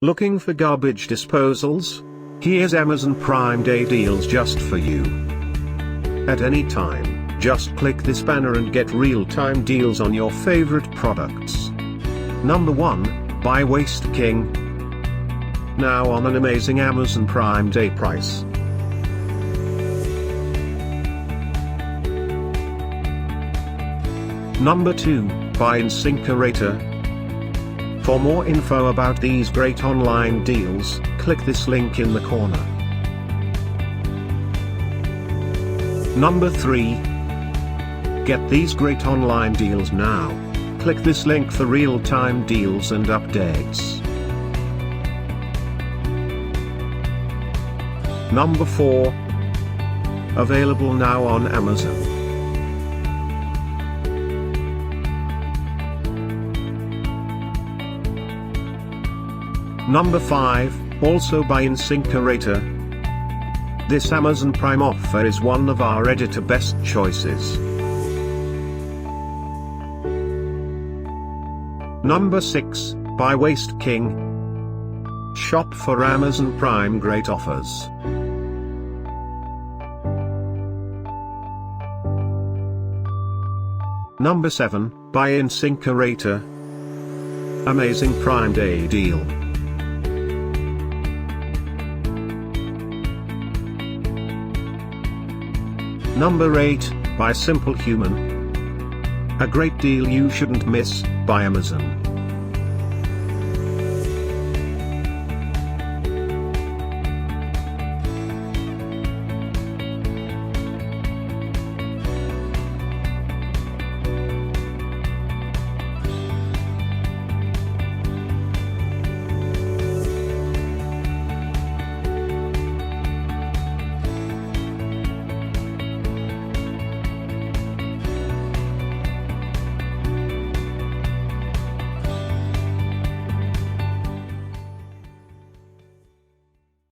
Looking for garbage disposals? Here's Amazon Prime Day deals just for you. At any time, just click this banner and get real-time deals on your favorite products. Number 1, buy Waste King. Now on an amazing Amazon Prime Day price. Number 2, buy InSinkErator. For more info about these great online deals, click this link in the corner. Number 3. Get these great online deals now. Click this link for real-time deals and updates. Number 4. Available now on Amazon. Number 5, also by InSinkErator. This Amazon Prime offer is one of our editor best choices. Number 6, buy Waste King. Shop for Amazon Prime great offers. Number 7, buy InSinkErator. Amazing Prime Day deal. Number 8, buy Simple Human. A great deal you shouldn't miss, by Amazon.